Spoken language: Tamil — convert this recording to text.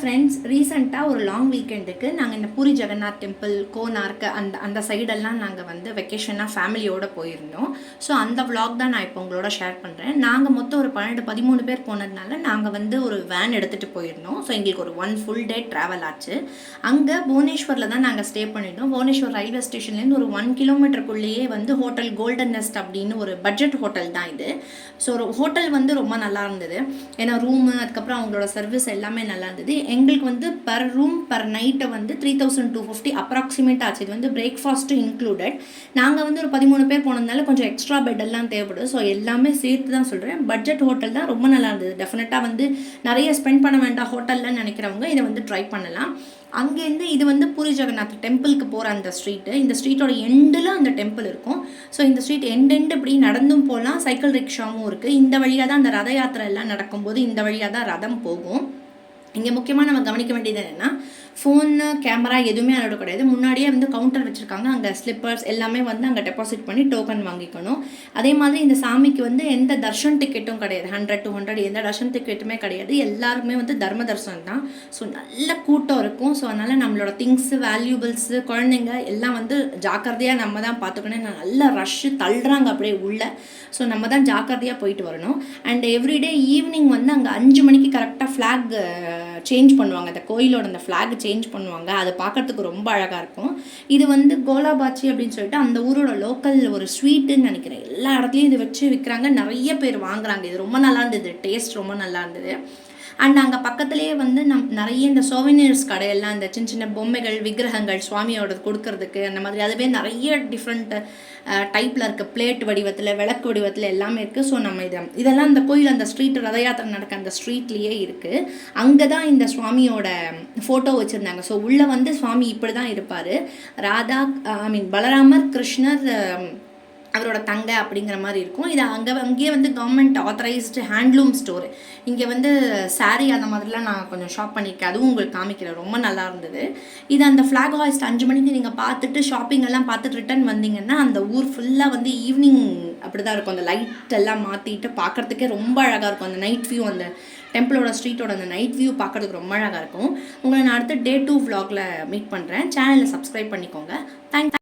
ஃப்ரெண்ட்ஸ், ரீசெண்டாக ஒரு லாங் வீக்கெண்டுக்கு நாங்கள் இந்த பூரி ஜெகநாத் டெம்பிள், கோனார்க் அந்த சைடெல்லாம் நாங்கள் வந்து வெக்கேஷனாக ஃபேமிலியோடு போயிருந்தோம். ஸோ அந்த vlog தான் நான் இப்போ உங்களோட ஷேர் பண்ணுறேன். நாங்கள் மொத்தம் ஒரு 12-13 பேர் போனதுனால நாங்கள் வந்து ஒரு வேன் எடுத்துகிட்டு போயிருந்தோம். ஸோ எங்களுக்கு ஒரு 1 full day ட்ராவல் ஆச்சு. அங்கே புவனேஸ்வரில் தான் நாங்கள் ஸ்டே பண்ணியிருந்தோம். புவனேஸ்வர் ரயில்வே ஸ்டேஷன்லேருந்து ஒரு 1 கிலோமீட்டருக்குள்ளேயே வந்து ஹோட்டல் கோல்டன் நெஸ்ட் அப்படின்னு ஒரு பட்ஜெட் ஹோட்டல் தான் இது. ஸோ ஒரு ஹோட்டல் வந்து ரொம்ப நல்லா இருந்தது. ஏன்னா ரூமு, அதுக்கப்புறம் அவங்களோட சர்வீஸ் எல்லாமே நல்லா இருந்தது. எங்களுக்கு வந்து பர் ரூம் பர் நைட்டை வந்து 3250 அப்ராக்சிமேட் ஆச்சு. இது வந்து பிரேக்ஃபாஸ்ட்டும் இன்க்ளூடட். நாங்கள் வந்து ஒரு 13 பேர் போனதுனால கொஞ்சம் எக்ஸ்ட்ரா பெட் எல்லாம் தேவைப்படுது. ஸோ எல்லாமே சேர்த்து தான் சொல்கிறேன். பட்ஜெட் ஹோட்டல் தான், ரொம்ப நல்லா இருந்தது. டெஃபினட்டாக வந்து நிறைய ஸ்பெண்ட் பண்ண வேண்டாம் ஹோட்டலில் நினைக்கிறவங்க இதை வந்து ட்ரை பண்ணலாம். அங்கேருந்து இது வந்து பூரி ஜெகநாத் டெம்பிளுக்கு போகிற அந்த ஸ்ட்ரீட்டு. இந்த ஸ்ட்ரீட்டோட எண்டில் அந்த டெம்பிள் இருக்கும். ஸோ இந்த ஸ்ட்ரீட் எண்டு இப்படி நடந்தும் போகலாம், சைக்கிள் ரிக்ஷாவும் இருக்குது. இந்த வழியாக தான் அந்த ரத யாத்திரை எல்லாம் நடக்கும்போது இந்த வழியாக தான் ரதம் போகும். இங்கே முக்கியமாக நம்ம கவனிக்க வேண்டியது என்னென்னா, ஃபோனு, கேமரா எதுவுமே அலோடு கிடையாது. முன்னாடியே வந்து கவுண்டர் வச்சுருக்காங்க. அங்கே ஸ்லிப்பர்ஸ் எல்லாமே வந்து அங்கே டெபாசிட் பண்ணி டோக்கன் வாங்கிக்கணும். அதே மாதிரி இந்த சாமிக்கு வந்து எந்த தர்ஷன் டிக்கெட்டும் கிடையாது. 100-200 எந்த தர்ஷன் டிக்கெட்டுமே கிடையாது. எல்லாருக்குமே வந்து தர்ம தர்சனம் தான். ஸோ நல்ல கூட்டம் இருக்கும். ஸோ அதனால் நம்மளோட திங்ஸு, வேல்யூபிள்ஸு, குழந்தைங்க எல்லாம் வந்து ஜாக்கிரதையாக நம்ம தான் பார்த்துக்கணும். நல்ல ரஷ்ஷு தள்ளுறாங்க அப்படியே உள்ள. ஸோ நம்ம தான் ஜாக்கிரதையாக போயிட்டு வரணும். அண்ட் எவ்ரிடே ஈவினிங் வந்து அங்கே 5 மணிக்கு கரெக்டாக ஃப்ளாக் சேஞ்ச் பண்ணுவாங்க. அந்த கோயிலோட அந்த ஃப்ளாக் சேஞ்ச் பண்ணுவாங்க. அது பார்க்குறதுக்கு ரொம்ப அழகாக இருக்கும். இது வந்து கோலாபாச்சி அப்படின்னு சொல்லிட்டு அந்த ஊரோட லோக்கல் ஒரு ஸ்வீட்டுன்னு நினைக்கிறேன். எல்லா இடத்துலையும் இது வச்சு விற்கிறாங்க. நிறைய பேர் வாங்குறாங்க. இது ரொம்ப நல்லா இருந்தது. டேஸ்ட் ரொம்ப நல்லா இருந்தது. அண்ட் அங்கே பக்கத்துலேயே வந்து நிறைய இந்த சோவினியர்ஸ் கடையெல்லாம், இந்த சின்ன சின்ன பொம்மைகள், விக்கிரகங்கள் சுவாமியோட கொடுக்கறதுக்கு அந்த மாதிரி அதுவே நிறைய டிஃப்ரெண்ட் டைப்பில் இருக்குது. பிளேட் வடிவத்தில், விளக்கு வடிவத்தில் எல்லாமே இருக்குது. ஸோ நம்ம இதெல்லாம் இந்த கோயில் அந்த ஸ்ட்ரீட் ரத யாத்திரை நடக்க அந்த ஸ்ட்ரீட்லேயே இருக்குது. அங்கே தான் இந்த சுவாமியோட ஃபோட்டோ வச்சுருந்தாங்க. ஸோ உள்ளே வந்து சுவாமி இப்படி தான் இருப்பார். ராதா பலராமர், கிருஷ்ணர், அவரோட தங்கை அப்படிங்கிற மாதிரி இருக்கும். இது அங்கேயே வந்து கவர்மெண்ட் ஆத்தரைஸ்டு ஹேண்ட்லூம் ஸ்டோர். இங்கே வந்து சாரீ அந்த மாதிரிலாம் நான் கொஞ்சம் ஷாப் பண்ணியிருக்கேன். அதுவும் உங்களுக்கு காமிக்கிறேன். ரொம்ப நல்லா இருந்தது. இது அந்த ஃப்ளாக் ஹாய்ஸ்ட் 5 மணிக்கு நீங்கள் பார்த்துட்டு ஷாப்பிங் எல்லாம் பார்த்துட்டு ரிட்டர்ன் வந்தீங்கன்னா அந்த ஊர் ஃபுல்லாக வந்து ஈவினிங் அப்படி தான் இருக்கும். அந்த லைட் எல்லாம் மாற்றிட்டு பார்க்குறதுக்கே ரொம்ப அழகாக இருக்கும். அந்த நைட் வியூ, அந்த டெம்பிளோட ஸ்ட்ரீட்டோட அந்த நைட் வியூ பார்க்குறதுக்கு ரொம்ப அழகாக இருக்கும். உங்களை நான் அடுத்த Day 2 vlogல மீட் பண்ணுறேன். சேனலை சப்ஸ்கிரைப் பண்ணிக்கோங்க. தேங்க்ஸ்.